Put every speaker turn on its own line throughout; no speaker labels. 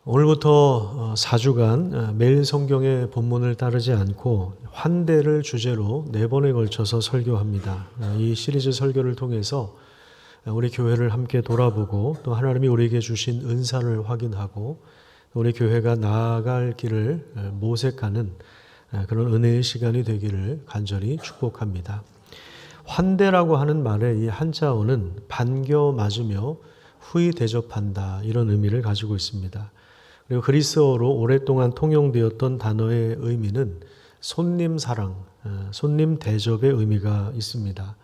오늘부터 4주간 매일 성경의 본문을 따르지 않고 환대를 주제로 4번에 걸쳐서 설교합니다. 이 시리즈 설교를 통해서 우리 교회를 함께 돌아보고 또 하나님이 우리에게 주신 은사를 확인하고 우리 교회가 나아갈 길을 모색하는 그런 은혜의 시간이 되기를 간절히 축복합니다. 환대라고 하는 말의 이 한자어는 반겨 맞으며 후히 대접한다, 이런 의미를 가지고 있습니다. 그리고 그리스어로 오랫동안 통용되었던 단어의 의미는 손님 사랑, 손님 대접의 의미가 있습니다.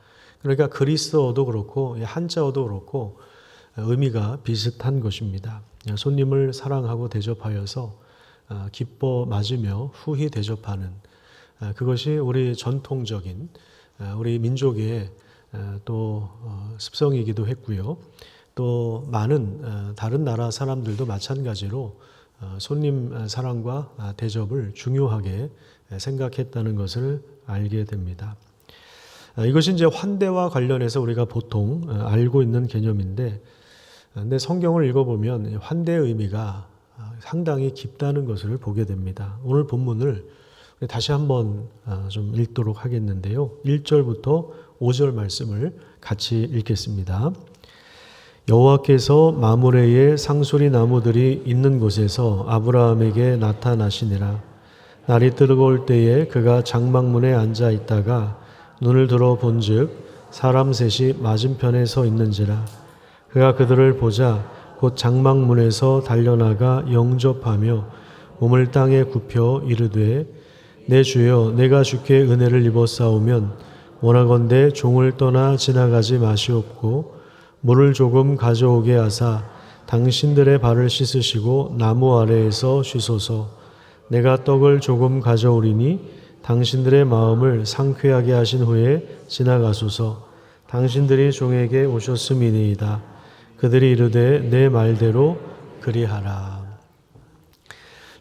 그러니까 그리스어도 그렇고 한자어도 그렇고 의미가 비슷한 것입니다. 손님을 사랑하고 대접하여서 기뻐 맞으며 후히 대접하는, 그것이 우리 전통적인 우리 민족의 또 습성이기도 했고요. 또 많은 다른 나라 사람들도 마찬가지로 손님 사랑과 대접을 중요하게 생각했다는 것을 알게 됩니다. 이것이 이제 환대와 관련해서 우리가 보통 알고 있는 개념인데, 근데 성경을 읽어보면 환대의 의미가 상당히 깊다는 것을 보게 됩니다. 오늘 본문을 다시 한번 좀 읽도록 하겠는데요. 1절부터 5절 말씀을 같이 읽겠습니다. 여호와께서 마므레의 상수리 나무들이 있는 곳에서 아브라함에게 나타나시니라. 날이 뜨거울 때에 그가 장막문에 앉아 있다가 눈을 들어 본즉 사람 셋이 맞은편에 서 있는지라. 그가 그들을 보자 곧 장막문에서 달려나가 영접하며 몸을 땅에 굽혀 이르되, 내 주여, 내가 주께 은혜를 입었사오면 원하건대 종을 떠나 지나가지 마시옵고 물을 조금 가져오게 하사 당신들의 발을 씻으시고 나무 아래에서 쉬소서. 내가 떡을 조금 가져오리니 당신들의 마음을 상쾌하게 하신 후에 지나가소서. 당신들이 종에게 오셨음이니이다. 그들이 이르되 내 말대로 그리하라.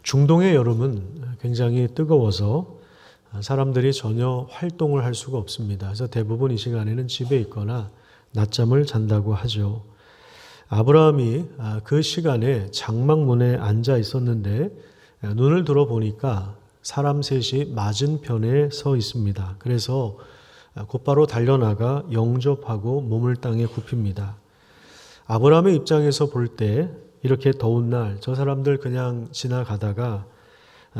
중동의 여름은 굉장히 뜨거워서 사람들이 전혀 활동을 할 수가 없습니다. 그래서 대부분 이 시간에는 집에 있거나 낮잠을 잔다고 하죠. 아브라함이 그 시간에 장막문에 앉아 있었는데 눈을 들어 보니까 사람 셋이 맞은편에 서 있습니다. 그래서 곧바로 달려나가 영접하고 몸을 땅에 굽힙니다. 아브라함의 입장에서 볼 때 이렇게 더운 날 저 사람들 그냥 지나가다가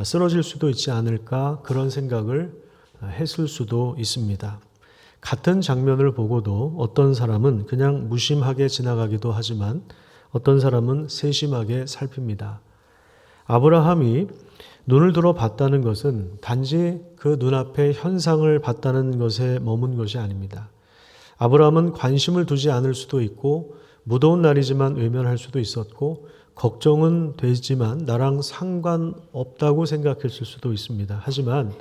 쓰러질 수도 있지 않을까, 그런 생각을 했을 수도 있습니다. 같은 장면을 보고도 어떤 사람은 그냥 무심하게 지나가기도 하지만 어떤 사람은 세심하게 살핍니다. 아브라함이 눈을 들어 봤다는 것은 단지 그 눈앞의 현상을 봤다는 것에 머문 것이 아닙니다. 아브라함은 관심을 두지 않을 수도 있고 무더운 날이지만 외면할 수도 있었고 걱정은 되지만 나랑 상관없다고 생각했을 수도 있습니다. 하지만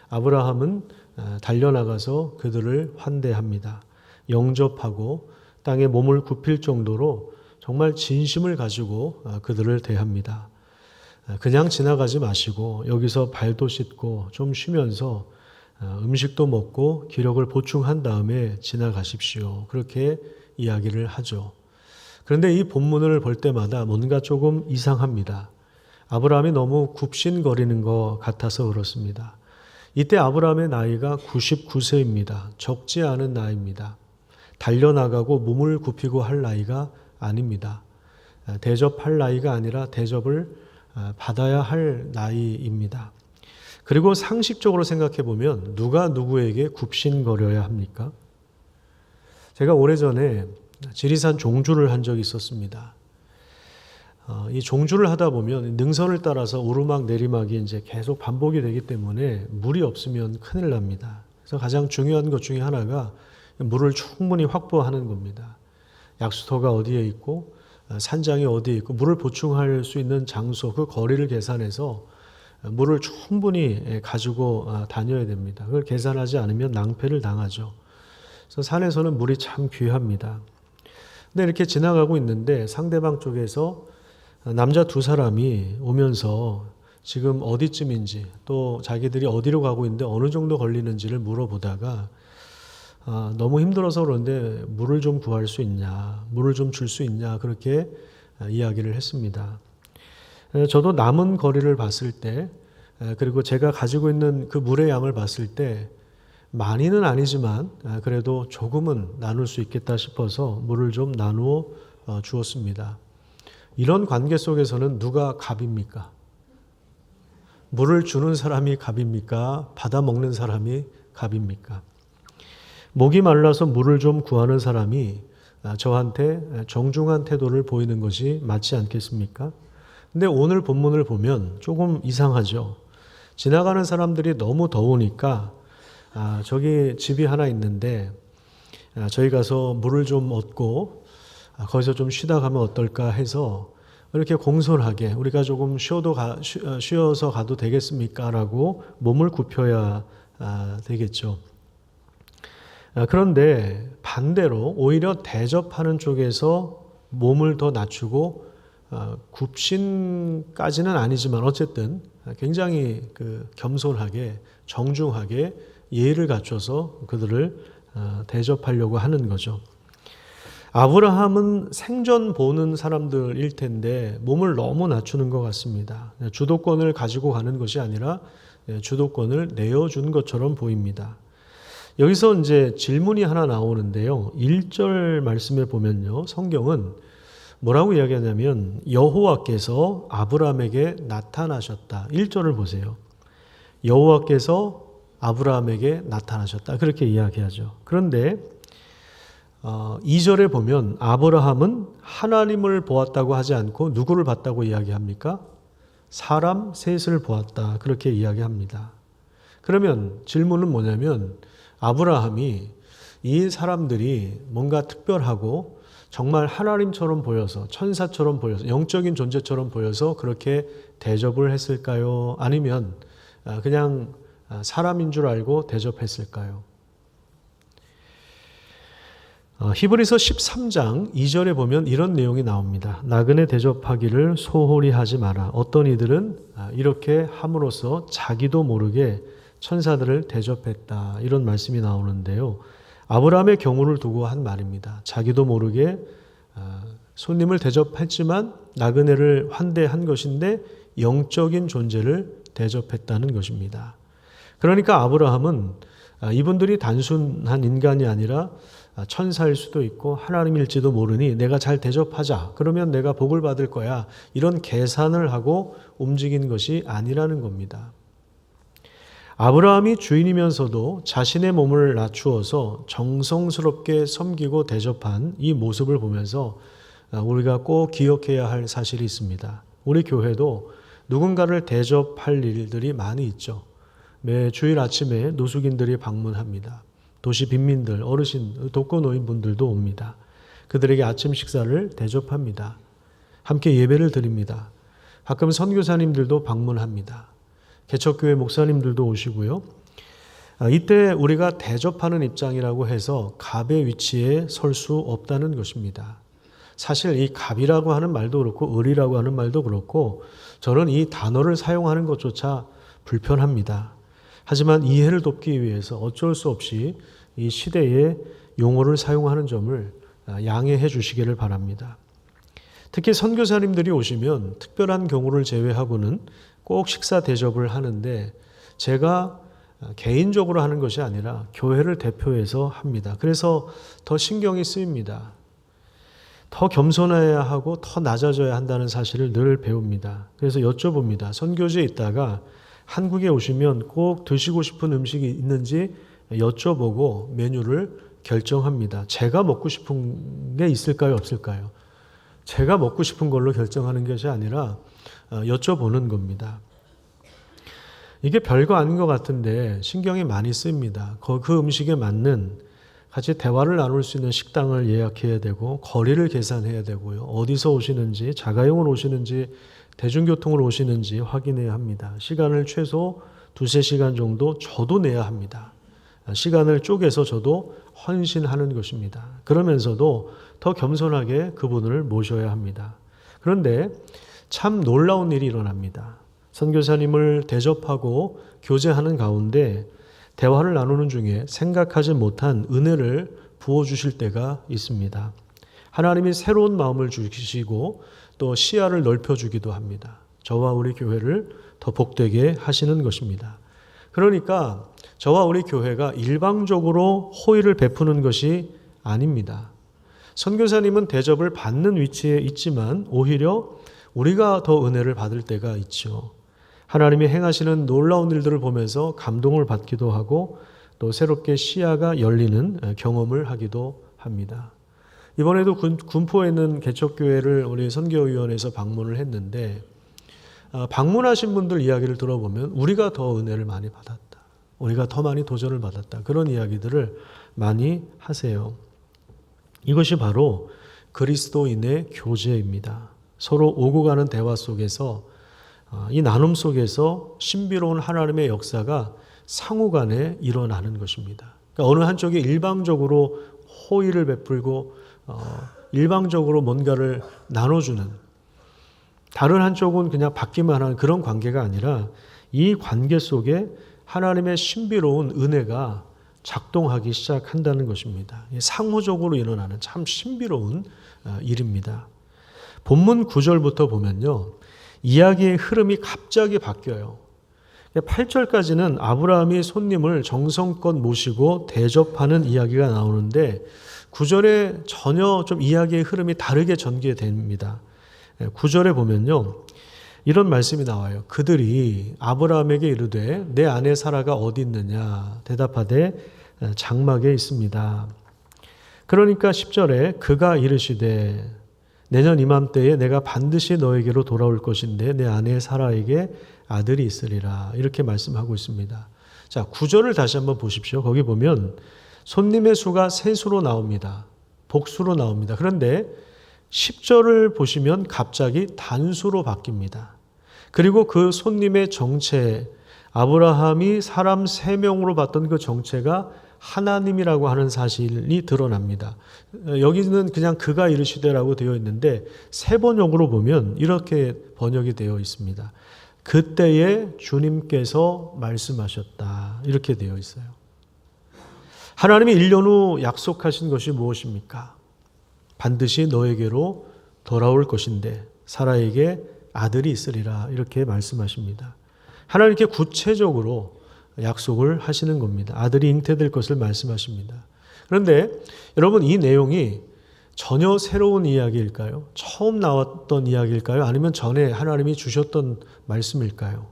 아브라함은 달려나가서 그들을 환대합니다. 영접하고 땅에 몸을 굽힐 정도로 정말 진심을 가지고 그들을 대합니다. 그냥 지나가지 마시고 여기서 발도 씻고 좀 쉬면서 음식도 먹고 기력을 보충한 다음에 지나가십시오. 그렇게 이야기를 하죠. 그런데 이 본문을 볼 때마다 뭔가 조금 이상합니다. 아브라함이 너무 굽신거리는 것 같아서 그렇습니다. 이때 아브라함의 나이가 99세입니다. 적지 않은 나이입니다. 달려나가고 몸을 굽히고 할 나이가 아닙니다. 대접할 나이가 아니라 대접을 받아야 할 나이입니다. 그리고 상식적으로 생각해 보면 누가 누구에게 굽신거려야 합니까? 제가 오래전에 지리산 종주를 한 적이 있었습니다. 이 종주를 하다 보면 능선을 따라서 오르막 내리막이 이제 계속 반복이 되기 때문에 물이 없으면 큰일 납니다. 그래서 가장 중요한 것 중에 하나가 물을 충분히 확보하는 겁니다. 약수터가 어디에 있고 산장이 어디에 있고 물을 보충할 수 있는 장소, 그 거리를 계산해서 물을 충분히 가지고 다녀야 됩니다. 그걸 계산하지 않으면 낭패를 당하죠. 그래서 산에서는 물이 참 귀합니다. 근데 이렇게 지나가고 있는데 상대방 쪽에서 남자 두 사람이 오면서 지금 어디쯤인지 또 자기들이 어디로 가고 있는데 어느 정도 걸리는지를 물어보다가 너무 힘들어서 그런데 물을 좀 구할 수 있냐, 물을 좀 줄 수 있냐, 그렇게 이야기를 했습니다. 저도 남은 거리를 봤을 때, 그리고 제가 가지고 있는 그 물의 양을 봤을 때 많이는 아니지만 그래도 조금은 나눌 수 있겠다 싶어서 물을 좀 나누어 주었습니다. 이런 관계 속에서는 누가 갑입니까? 물을 주는 사람이 갑입니까? 받아 먹는 사람이 갑입니까? 목이 말라서 물을 좀 구하는 사람이 저한테 정중한 태도를 보이는 것이 맞지 않겠습니까? 근데 오늘 본문을 보면 조금 이상하죠. 지나가는 사람들이 너무 더우니까 저기 집이 하나 있는데 저희 가서 물을 좀 얻고 거기서 좀 쉬다 가면 어떨까 해서 이렇게 공손하게 우리가 조금 쉬어서 가도 되겠습니까? 라고 몸을 굽혀야 되겠죠. 그런데 반대로 오히려 대접하는 쪽에서 몸을 더 낮추고 굽신까지는 아니지만 어쨌든 굉장히 겸손하게 정중하게 예의를 갖춰서 그들을 대접하려고 하는 거죠. 아브라함은 생전 보는 사람들일 텐데 몸을 너무 낮추는 것 같습니다. 주도권을 가지고 가는 것이 아니라 주도권을 내어준 것처럼 보입니다. 여기서 이제 질문이 하나 나오는데요. 1절 말씀에 보면요. 성경은 뭐라고 이야기하냐면 여호와께서 아브라함에게 나타나셨다. 1절을 보세요. 여호와께서 아브라함에게 나타나셨다. 그렇게 이야기하죠. 그런데 2절에 보면 아브라함은 하나님을 보았다고 하지 않고 누구를 봤다고 이야기합니까? 사람 셋을 보았다. 그렇게 이야기합니다. 그러면 질문은 뭐냐면 아브라함이 이 사람들이 뭔가 특별하고 정말 하나님처럼 보여서 천사처럼 보여서 영적인 존재처럼 보여서 그렇게 대접을 했을까요? 아니면 그냥 사람인 줄 알고 대접했을까요? 히브리서 13장 2절에 보면 이런 내용이 나옵니다. 나그네 대접하기를 소홀히 하지 마라. 어떤 이들은 이렇게 함으로써 자기도 모르게 천사들을 대접했다. 이런 말씀이 나오는데요. 아브라함의 경우를 두고 한 말입니다. 자기도 모르게 손님을 대접했지만 나그네를 환대한 것인데 영적인 존재를 대접했다는 것입니다. 그러니까 아브라함은 이분들이 단순한 인간이 아니라 천사일 수도 있고 하나님일지도 모르니 내가 잘 대접하자. 그러면 내가 복을 받을 거야. 이런 계산을 하고 움직인 것이 아니라는 겁니다. 아브라함이 주인이면서도 자신의 몸을 낮추어서 정성스럽게 섬기고 대접한 이 모습을 보면서 우리가 꼭 기억해야 할 사실이 있습니다. 우리 교회도 누군가를 대접할 일들이 많이 있죠. 매 주일 아침에 노숙인들이 방문합니다. 도시 빈민들, 어르신, 독거노인분들도 옵니다. 그들에게 아침 식사를 대접합니다. 함께 예배를 드립니다. 가끔 선교사님들도 방문합니다. 개척교회 목사님들도 오시고요. 이때 우리가 대접하는 입장이라고 해서 갑의 위치에 설 수 없다는 것입니다. 사실 이 갑이라고 하는 말도 그렇고 을이라고 하는 말도 그렇고 저는 이 단어를 사용하는 것조차 불편합니다. 하지만 이해를 돕기 위해서 어쩔 수 없이 이 시대의 용어를 사용하는 점을 양해해 주시기를 바랍니다. 특히 선교사님들이 오시면 특별한 경우를 제외하고는 꼭 식사 대접을 하는데 제가 개인적으로 하는 것이 아니라 교회를 대표해서 합니다. 그래서 더 신경이 쓰입니다. 더 겸손해야 하고 더 낮아져야 한다는 사실을 늘 배웁니다. 그래서 여쭤봅니다. 선교지에 있다가 한국에 오시면 꼭 드시고 싶은 음식이 있는지 여쭤보고 메뉴를 결정합니다. 제가 먹고 싶은 게 있을까요? 없을까요? 제가 먹고 싶은 걸로 결정하는 것이 아니라 여쭤보는 겁니다. 이게 별거 아닌 것 같은데 신경이 많이 쓰입니다. 그 음식에 맞는 같이 대화를 나눌 수 있는 식당을 예약해야 되고 거리를 계산해야 되고요. 어디서 오시는지, 자가용으로 오시는지, 대중교통으로 오시는지 확인해야 합니다. 시간을 최소 2-3시간 정도 저도 내야 합니다. 시간을 쪼개서 저도 헌신하는 것입니다. 그러면서도 더 겸손하게 그분을 모셔야 합니다. 그런데 참 놀라운 일이 일어납니다. 선교사님을 대접하고 교제하는 가운데 대화를 나누는 중에 생각하지 못한 은혜를 부어주실 때가 있습니다. 하나님이 새로운 마음을 주시고 또 시야를 넓혀주기도 합니다. 저와 우리 교회를 더 복되게 하시는 것입니다. 그러니까 저와 우리 교회가 일방적으로 호의를 베푸는 것이 아닙니다. 선교사님은 대접을 받는 위치에 있지만 오히려 우리가 더 은혜를 받을 때가 있죠. 하나님이 행하시는 놀라운 일들을 보면서 감동을 받기도 하고 또 새롭게 시야가 열리는 경험을 하기도 합니다. 이번에도 군포에 있는 개척교회를 우리 선교위원회에서 방문을 했는데 방문하신 분들 이야기를 들어보면 우리가 더 은혜를 많이 받았다. 우리가 더 많이 도전을 받았다. 그런 이야기들을 많이 하세요. 이것이 바로 그리스도인의 교제입니다. 서로 오고 가는 대화 속에서 이 나눔 속에서 신비로운 하나님의 역사가 상호간에 일어나는 것입니다. 그러니까 어느 한쪽이 일방적으로 호의를 베풀고 일방적으로 뭔가를 나눠주는, 다른 한쪽은 그냥 받기만 하는 그런 관계가 아니라 이 관계 속에 하나님의 신비로운 은혜가 작동하기 시작한다는 것입니다. 상호적으로 일어나는 참 신비로운 일입니다. 본문 9절부터 보면요, 이야기의 흐름이 갑자기 바뀌어요. 8절까지는 아브라함이 손님을 정성껏 모시고 대접하는 이야기가 나오는데 9절에 전혀 좀 이야기의 흐름이 다르게 전개됩니다. 9절에 보면요, 이런 말씀이 나와요. 그들이 아브라함에게 이르되 내 아내 사라가 어디 있느냐 대답하되 장막에 있습니다. 그러니까 10절에 그가 이르시되 내년 이맘때에 내가 반드시 너에게로 돌아올 것인데 내 아내 사라에게 아들이 있으리라, 이렇게 말씀하고 있습니다. 자, 9절을 다시 한번 보십시오. 거기 보면 손님의 수가 세수로 나옵니다. 복수로 나옵니다. 그런데 10절을 보시면 갑자기 단수로 바뀝니다. 그리고 그 손님의 정체, 아브라함이 사람 3명으로 봤던 그 정체가 하나님이라고 하는 사실이 드러납니다. 여기는 그냥 그가 이르시되라고 되어 있는데 세번역으로 보면 이렇게 번역이 되어 있습니다. 그때에 주님께서 말씀하셨다, 이렇게 되어 있어요. 하나님이 1년 후 약속하신 것이 무엇입니까? 반드시 너에게로 돌아올 것인데 사라에게 아들이 있으리라, 이렇게 말씀하십니다. 하나님께 구체적으로 약속을 하시는 겁니다. 아들이 잉태될 것을 말씀하십니다. 그런데 여러분, 이 내용이 전혀 새로운 이야기일까요? 처음 나왔던 이야기일까요? 아니면 전에 하나님이 주셨던 말씀일까요?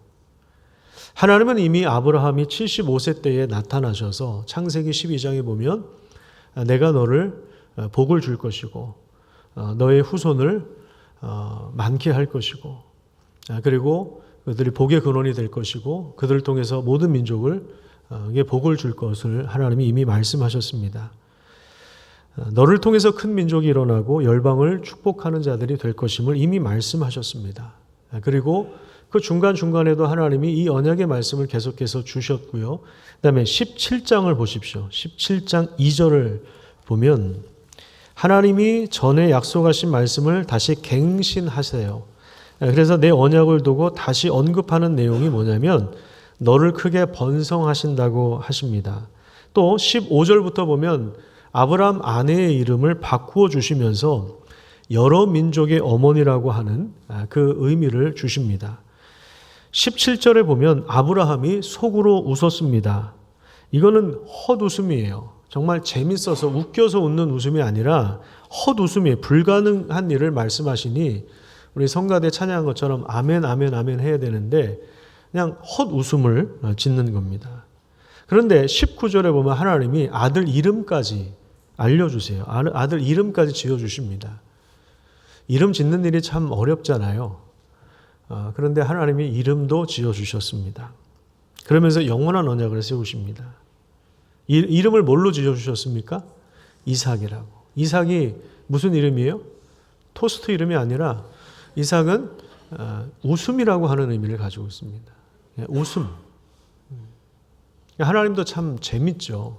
하나님은 이미 아브라함이 75세 때에 나타나셔서 창세기 12장에 보면 내가 너를 복을 줄 것이고 너의 후손을 많게 할 것이고 그리고 그들이 복의 근원이 될 것이고 그들을 통해서 모든 민족을 복을 줄 것을 하나님이 이미 말씀하셨습니다. 너를 통해서 큰 민족이 일어나고 열방을 축복하는 자들이 될 것임을 이미 말씀하셨습니다. 그리고 그 중간중간에도 하나님이 이 언약의 말씀을 계속해서 주셨고요. 그 다음에 17장을 보십시오. 17장 2절을 보면 하나님이 전에 약속하신 말씀을 다시 갱신하세요. 그래서 내 언약을 두고 다시 언급하는 내용이 뭐냐면 너를 크게 번성하신다고 하십니다. 또 15절부터 보면 아브라함 아내의 이름을 바꾸어 주시면서 여러 민족의 어머니라고 하는 그 의미를 주십니다. 17절에 보면 아브라함이 속으로 웃었습니다. 이거는 헛웃음이에요. 정말 재밌어서 웃겨서 웃는 웃음이 아니라 헛웃음이에요. 불가능한 일을 말씀하시니 우리 성가대 찬양한 것처럼 아멘 아멘 아멘 해야 되는데 그냥 헛웃음을 짓는 겁니다. 그런데 19절에 보면 하나님이 아들 이름까지 알려주세요. 아들 이름까지 지어주십니다. 이름 짓는 일이 참 어렵잖아요. 그런데 하나님이 이름도 지어주셨습니다. 그러면서 영원한 언약을 세우십니다. 이름을 뭘로 지어주셨습니까? 이삭이라고. 이삭이 무슨 이름이에요? 토스트 이름이 아니라 이삭은 웃음이라고 하는 의미를 가지고 있습니다. 웃음. 하나님도 참 재밌죠.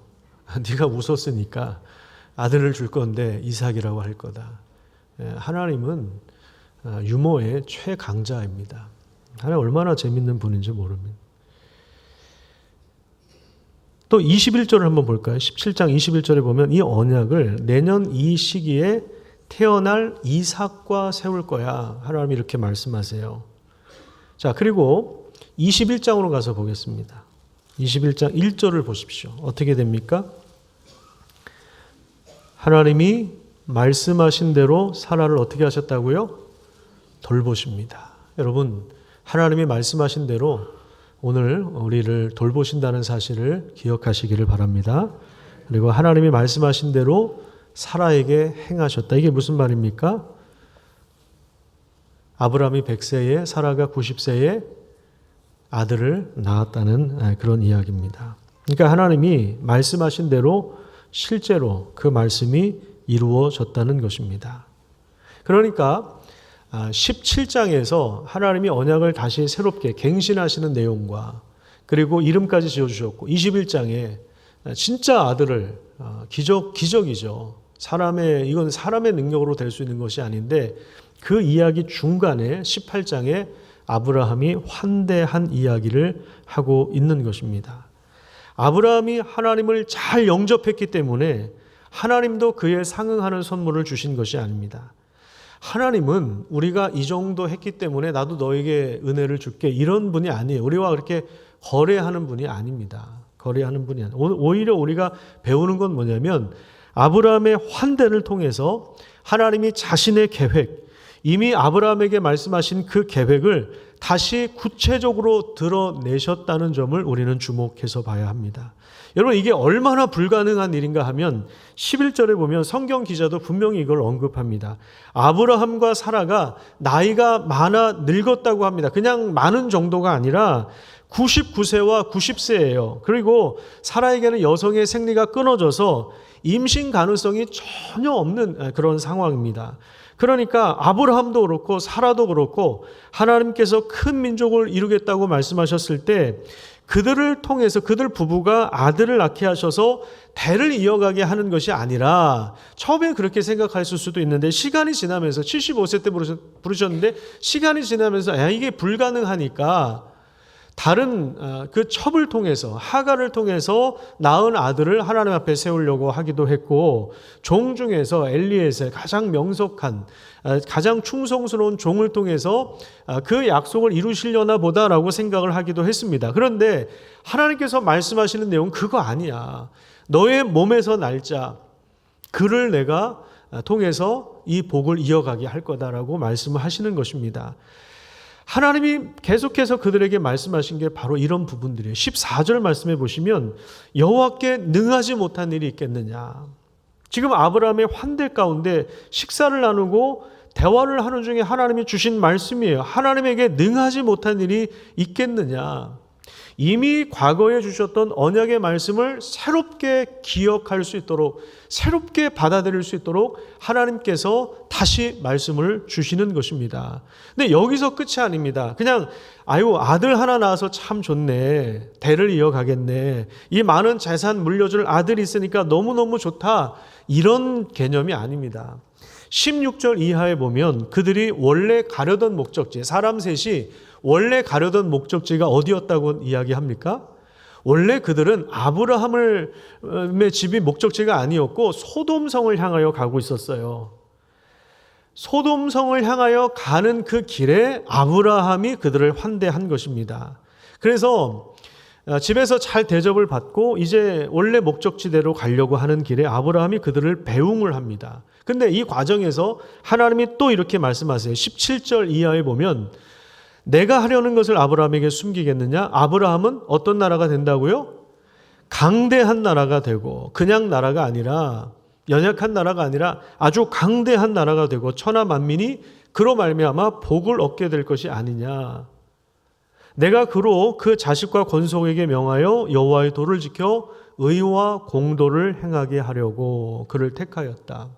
네가 웃었으니까 아들을 줄 건데 이삭이라고 할 거다. 하나님은 유머의 최강자입니다. 하나님 얼마나 재밌는 분인지 모릅니다. 또 21절을 한번 볼까요? 17장 21절에 보면 이 언약을 내년 이 시기에 태어날 이삭과 세울 거야. 하나님이 이렇게 말씀하세요. 자, 그리고 21장으로 가서 보겠습니다. 21장 1절을 보십시오. 어떻게 됩니까? 하나님이 말씀하신 대로 사라를 어떻게 하셨다고요? 돌보십니다. 여러분, 하나님이 말씀하신 대로 오늘 우리를 돌보신다는 사실을 기억하시기를 바랍니다. 그리고 하나님이 말씀하신 대로 사라에게 행하셨다. 이게 무슨 말입니까? 아브라함이 100세에 사라가 90세에 아들을 낳았다는 그런 이야기입니다. 그러니까 하나님이 말씀하신 대로 실제로 그 말씀이 이루어졌다는 것입니다. 그러니까 17장에서 하나님이 언약을 다시 새롭게 갱신하시는 내용과 그리고 이름까지 지어주셨고 21장에 진짜 아들을 기적이죠. 이건 사람의 능력으로 될 수 있는 것이 아닌데 그 이야기 중간에 18장에 아브라함이 환대한 이야기를 하고 있는 것입니다. 아브라함이 하나님을 잘 영접했기 때문에 하나님도 그에 상응하는 선물을 주신 것이 아닙니다. 하나님은 우리가 이 정도 했기 때문에 나도 너에게 은혜를 줄게 이런 분이 아니에요. 우리와 그렇게 거래하는 분이 아닙니다. 거래하는 분이 아니에요. 오히려 우리가 배우는 건 뭐냐면 아브라함의 환대를 통해서 하나님이 자신의 계획, 이미 아브라함에게 말씀하신 그 계획을 다시 구체적으로 드러내셨다는 점을 우리는 주목해서 봐야 합니다. 여러분, 이게 얼마나 불가능한 일인가 하면 11절에 보면 성경 기자도 분명히 이걸 언급합니다. 아브라함과 사라가 나이가 많아 늙었다고 합니다. 그냥 많은 정도가 아니라 99세와 90세예요. 그리고 사라에게는 여성의 생리가 끊어져서 임신 가능성이 전혀 없는 그런 상황입니다. 그러니까 아브라함도 그렇고 사라도 그렇고 하나님께서 큰 민족을 이루겠다고 말씀하셨을 때 그들을 통해서 그들 부부가 아들을 낳게 하셔서 대를 이어가게 하는 것이 아니라 처음에 그렇게 생각했을 수도 있는데 시간이 지나면서 75세 때 부르셨는데 시간이 지나면서 이게 불가능하니까 다른 그 첩을 통해서 하갈을 통해서 낳은 아들을 하나님 앞에 세우려고 하기도 했고 종 중에서 엘리에셀 가장 명석한 가장 충성스러운 종을 통해서 그 약속을 이루시려나 보다라고 생각을 하기도 했습니다. 그런데 하나님께서 말씀하시는 내용은 그거 아니야. 너의 몸에서 날자 그를 내가 통해서 이 복을 이어가게 할 거다라고 말씀을 하시는 것입니다. 하나님이 계속해서 그들에게 말씀하신 게 바로 이런 부분들이에요. 14절 말씀해 보시면 여호와께 능하지 못한 일이 있겠느냐. 지금 아브라함의 환대 가운데 식사를 나누고 대화를 하는 중에 하나님이 주신 말씀이에요. 하나님에게 능하지 못한 일이 있겠느냐. 이미 과거에 주셨던 언약의 말씀을 새롭게 기억할 수 있도록 새롭게 받아들일 수 있도록 하나님께서 다시 말씀을 주시는 것입니다. 근데 여기서 끝이 아닙니다. 그냥 아들 하나 낳아서 참 좋네. 대를 이어가겠네. 이 많은 재산 물려줄 아들이 있으니까 너무너무 좋다. 이런 개념이 아닙니다. 16절 이하에 보면 그들이 원래 가려던 목적지, 사람 셋이 원래 가려던 목적지가 어디였다고 이야기합니까? 원래 그들은 아브라함의 집이 목적지가 아니었고 소돔성을 향하여 가고 있었어요. 소돔성을 향하여 가는 그 길에 아브라함이 그들을 환대한 것입니다. 그래서 집에서 잘 대접을 받고 이제 원래 목적지대로 가려고 하는 길에 아브라함이 그들을 배웅을 합니다. 근데 이 과정에서 하나님이 또 이렇게 말씀하세요. 17절 이하에 보면 내가 하려는 것을 아브라함에게 숨기겠느냐? 아브라함은 어떤 나라가 된다고요? 강대한 나라가 되고 그냥 나라가 아니라 연약한 나라가 아니라 아주 강대한 나라가 되고 천하 만민이 그로 말미암아 복을 얻게 될 것이 아니냐. 내가 그로 그 자식과 권속에게 명하여 여호와의 도를 지켜 의와 공도를 행하게 하려고 그를 택하였다.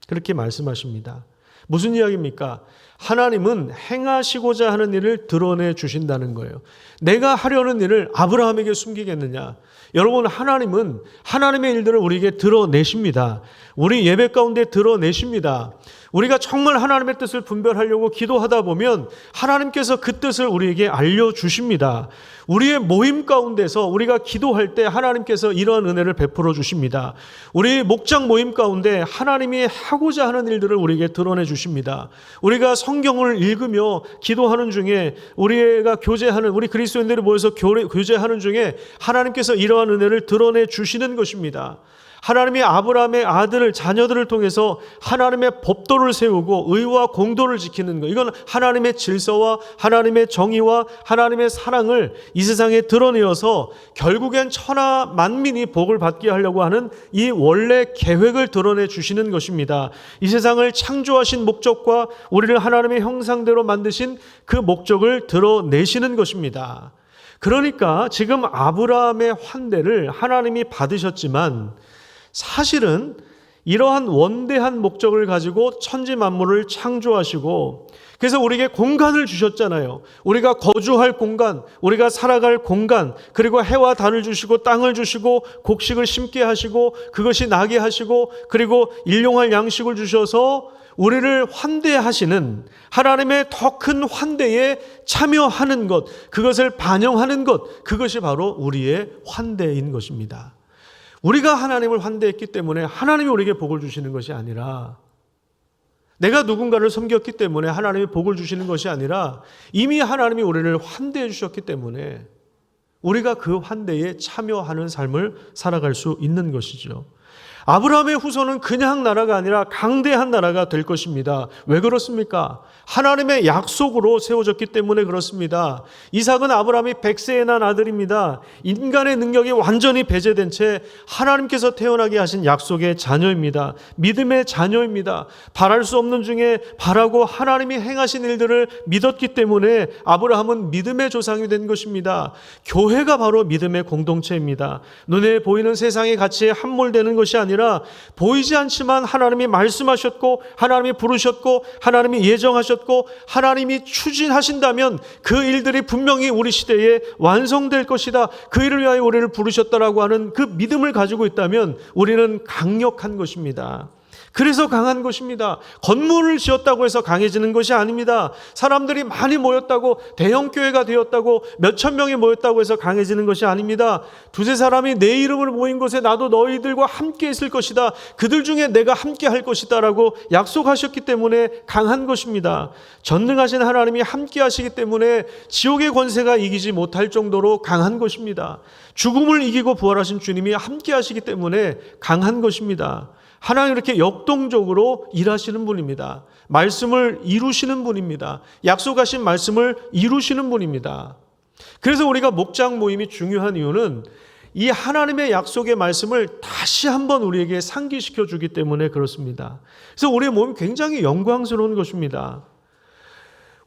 그렇게 말씀하십니다. 무슨 이야기입니까? 하나님은 행하시고자 하는 일을 드러내 주신다는 거예요. 내가 하려는 일을 아브라함에게 숨기겠느냐? 여러분, 하나님은 하나님의 일들을 우리에게 드러내십니다. 우리 예배 가운데 드러내십니다. 우리가 정말 하나님의 뜻을 분별하려고 기도하다 보면 하나님께서 그 뜻을 우리에게 알려주십니다. 우리의 모임 가운데서 우리가 기도할 때 하나님께서 이러한 은혜를 베풀어 주십니다. 우리 목장 모임 가운데 하나님이 하고자 하는 일들을 우리에게 드러내 주십니다. 우리가 성경을 읽으며 기도하는 중에 우리가 교제하는, 우리 그리스도인들이 모여서 교제하는 중에 하나님께서 이러한 은혜를 드러내 주시는 것입니다. 하나님이 아브라함의 아들을, 자녀들을 통해서 하나님의 법도를 세우고 의와 공도를 지키는 것, 이건 하나님의 질서와 하나님의 정의와 하나님의 사랑을 이 세상에 드러내어서 결국엔 천하 만민이 복을 받게 하려고 하는 이 원래 계획을 드러내 주시는 것입니다. 이 세상을 창조하신 목적과 우리를 하나님의 형상대로 만드신 그 목적을 드러내시는 것입니다. 그러니까 지금 아브라함의 환대를 하나님이 받으셨지만 사실은 이러한 원대한 목적을 가지고 천지 만물을 창조하시고, 그래서 우리에게 공간을 주셨잖아요. 우리가 거주할 공간, 우리가 살아갈 공간, 그리고 해와 달을 주시고 땅을 주시고 곡식을 심게 하시고 그것이 나게 하시고, 그리고 일용할 양식을 주셔서 우리를 환대하시는 하나님의 더 큰 환대에 참여하는 것, 그것을 반영하는 것, 그것이 바로 우리의 환대인 것입니다. 우리가 하나님을 환대했기 때문에 하나님이 우리에게 복을 주시는 것이 아니라, 내가 누군가를 섬겼기 때문에 하나님이 복을 주시는 것이 아니라, 이미 하나님이 우리를 환대해 주셨기 때문에 우리가 그 환대에 참여하는 삶을 살아갈 수 있는 것이죠. 아브라함의 후손은 그냥 나라가 아니라 강대한 나라가 될 것입니다. 왜 그렇습니까? 하나님의 약속으로 세워졌기 때문에 그렇습니다. 이삭은 아브라함이 100세에 난 아들입니다. 인간의 능력이 완전히 배제된 채 하나님께서 태어나게 하신 약속의 자녀입니다. 믿음의 자녀입니다. 바랄 수 없는 중에 바라고 하나님이 행하신 일들을 믿었기 때문에 아브라함은 믿음의 조상이 된 것입니다. 교회가 바로 믿음의 공동체입니다. 눈에 보이는 세상의 가치에 함몰되는 것이 아니라 보이지 않지만 하나님이 말씀하셨고 하나님이 부르셨고 하나님이 예정하셨고 하나님이 추진하신다면 그 일들이 분명히 우리 시대에 완성될 것이다, 그 일을 위하여 우리를 부르셨다라고 하는 그 믿음을 가지고 있다면 우리는 강력한 것입니다. 그래서 강한 것입니다. 건물을 지었다고 해서 강해지는 것이 아닙니다. 사람들이 많이 모였다고, 대형교회가 되었다고, 몇천 명이 모였다고 해서 강해지는 것이 아닙니다. 두세 사람이 내 이름으로 모인 곳에 나도 너희들과 함께 있을 것이다, 그들 중에 내가 함께 할 것이다 라고 약속하셨기 때문에 강한 것입니다. 전능하신 하나님이 함께 하시기 때문에 지옥의 권세가 이기지 못할 정도로 강한 것입니다. 죽음을 이기고 부활하신 주님이 함께 하시기 때문에 강한 것입니다. 하나님 이렇게 역동적으로 일하시는 분입니다. 말씀을 이루시는 분입니다. 약속하신 말씀을 이루시는 분입니다. 그래서 우리가 목장 모임이 중요한 이유는 이 하나님의 약속의 말씀을 다시 한번 우리에게 상기시켜 주기 때문에 그렇습니다. 그래서 우리의 모임이 굉장히 영광스러운 것입니다.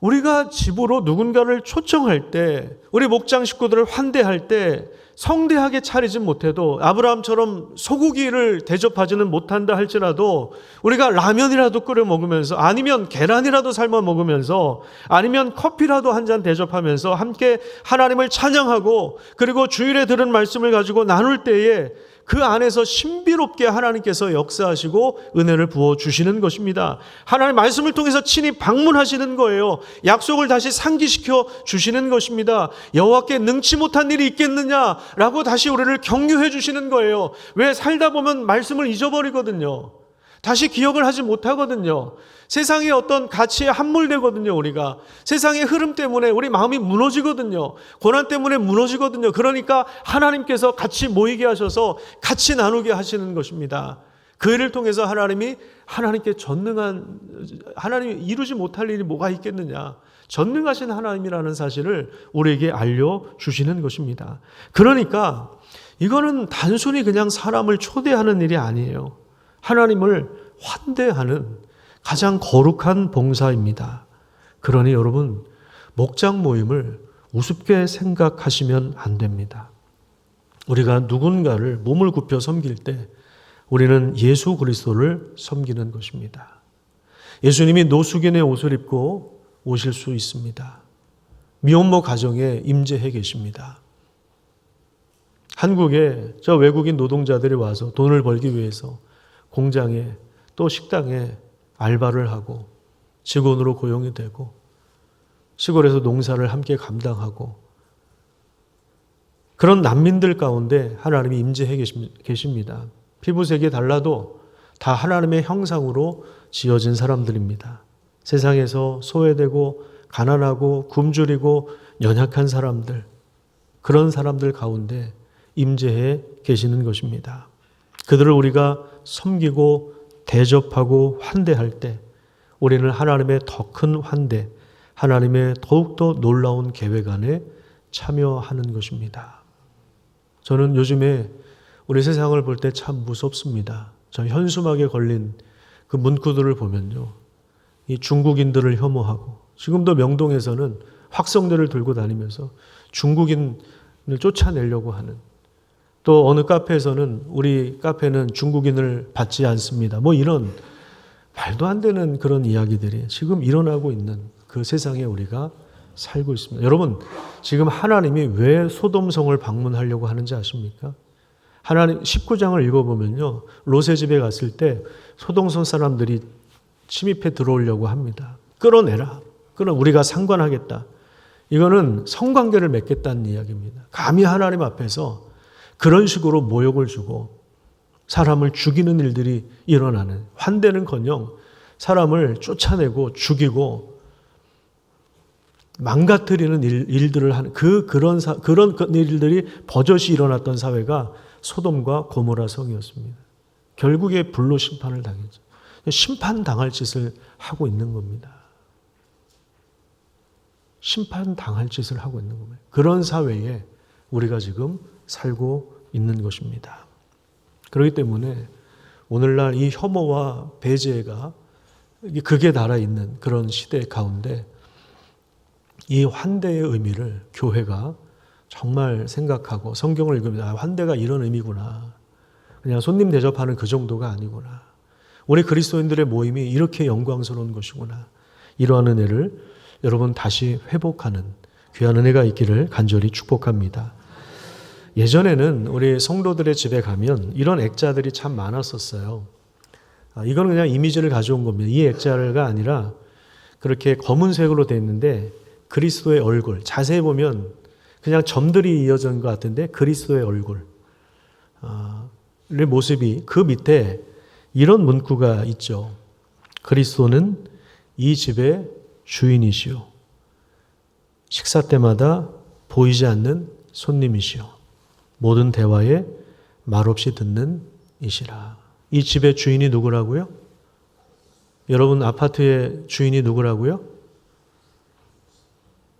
우리가 집으로 누군가를 초청할 때, 우리 목장 식구들을 환대할 때 성대하게 차리진 못해도, 아브라함처럼 소고기를 대접하지는 못한다 할지라도 우리가 라면이라도 끓여 먹으면서, 아니면 계란이라도 삶아 먹으면서, 아니면 커피라도 한 잔 대접하면서 함께 하나님을 찬양하고, 그리고 주일에 들은 말씀을 가지고 나눌 때에 그 안에서 신비롭게 하나님께서 역사하시고 은혜를 부어주시는 것입니다. 하나님 말씀을 통해서 친히 방문하시는 거예요. 약속을 다시 상기시켜 주시는 것입니다. 여호와께 능치 못한 일이 있겠느냐라고 다시 우리를 격려해 주시는 거예요. 왜? 살다 보면 말씀을 잊어버리거든요. 다시 기억을 하지 못하거든요. 세상의 어떤 가치에 함몰되거든요. 우리가 세상의 흐름 때문에 우리 마음이 무너지거든요. 고난 때문에 무너지거든요. 그러니까 하나님께서 같이 모이게 하셔서 같이 나누게 하시는 것입니다. 그 일을 통해서 하나님께 전능한, 하나님이 이루지 못할 일이 뭐가 있겠느냐, 전능하신 하나님이라는 사실을 우리에게 알려주시는 것입니다. 그러니까 이거는 단순히 그냥 사람을 초대하는 일이 아니에요. 하나님을 환대하는 가장 거룩한 봉사입니다. 그러니 여러분, 목장 모임을 우습게 생각하시면 안 됩니다. 우리가 누군가를 몸을 굽혀 섬길 때 우리는 예수 그리스도를 섬기는 것입니다. 예수님이 노숙인의 옷을 입고 오실 수 있습니다. 미혼모 가정에 임재해 계십니다. 한국에 저 외국인 노동자들이 와서 돈을 벌기 위해서 공장에 또 식당에 알바를 하고 직원으로 고용이 되고 시골에서 농사를 함께 감당하고 그런 난민들 가운데 하나님이 임재해 계십니다. 피부색이 달라도 다 하나님의 형상으로 지어진 사람들입니다. 세상에서 소외되고 가난하고 굶주리고 연약한 사람들, 그런 사람들 가운데 임재해 계시는 것입니다. 그들을 우리가 섬기고 대접하고 환대할 때 우리는 하나님의 더 큰 환대, 하나님의 더욱더 놀라운 계획 안에 참여하는 것입니다. 저는 요즘에 우리 세상을 볼 때 참 무섭습니다. 저 현수막에 걸린 그 문구들을 보면요, 이 중국인들을 혐오하고, 지금도 명동에서는 확성대를 들고 다니면서 중국인을 쫓아내려고 하는, 또 어느 카페에서는 우리 카페는 중국인을 받지 않습니다. 뭐 이런 말도 안 되는 그런 이야기들이 지금 일어나고 있는 그 세상에 우리가 살고 있습니다. 여러분, 지금 하나님이 왜 소돔성을 방문하려고 하는지 아십니까? 하나님 19장을 읽어보면요, 롯의 집에 갔을 때 소돔성 사람들이 침입해 들어오려고 합니다. 끌어내라. 우리가 상관하겠다. 이거는 성관계를 맺겠다는 이야기입니다. 감히 하나님 앞에서 그런 식으로 모욕을 주고 사람을 죽이는 일들이 일어나는, 환대는커녕 사람을 쫓아내고 죽이고 망가뜨리는 일들을 하는 그런 일들이 버젓이 일어났던 사회가 소돔과 고모라 성이었습니다. 결국에 불로 심판을 당했죠. 심판당할 짓을 하고 있는 겁니다. 심판당할 짓을 하고 있는 겁니다. 그런 사회에 우리가 지금 살고 있는 것입니다. 그렇기 때문에 오늘날 이 혐오와 배제가 극에 달아 있는 그런 시대 가운데 이 환대의 의미를 교회가 정말 생각하고 성경을 읽으면 환대가 이런 의미구나. 그냥 손님 대접하는 그 정도가 아니구나. 우리 그리스도인들의 모임이 이렇게 영광스러운 것이구나. 이러한 은혜를 여러분 다시 회복하는 귀한 은혜가 있기를 간절히 축복합니다. 예전에는 우리 성도들의 집에 가면 이런 액자들이 참 많았었어요. 이건 그냥 이미지를 가져온 겁니다. 이 액자가 아니라 그렇게 검은색으로 되어 있는데 그리스도의 얼굴, 자세히 보면 그냥 점들이 이어진 것 같은데 그리스도의 얼굴의 모습이, 그 밑에 이런 문구가 있죠. 그리스도는 이 집의 주인이시오. 식사 때마다 보이지 않는 손님이시오. 모든 대화에 말없이 듣는 이시라. 이 집의 주인이 누구라고요? 여러분 아파트의 주인이 누구라고요?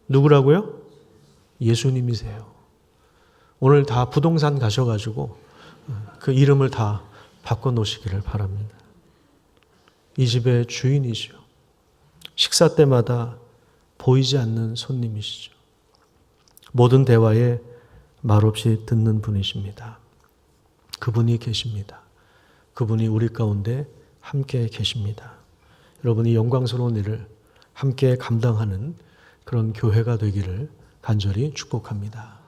누구라고요? 예수님이세요. 오늘 다 부동산 가셔가지고 그 이름을 다 바꿔놓으시기를 바랍니다. 이 집의 주인이시오. 식사 때마다 보이지 않는 손님이시죠. 모든 대화에 말없이 듣는 분이십니다. 그분이 계십니다. 그분이 우리 가운데 함께 계십니다. 여러분이 영광스러운 일을 함께 감당하는 그런 교회가 되기를 간절히 축복합니다.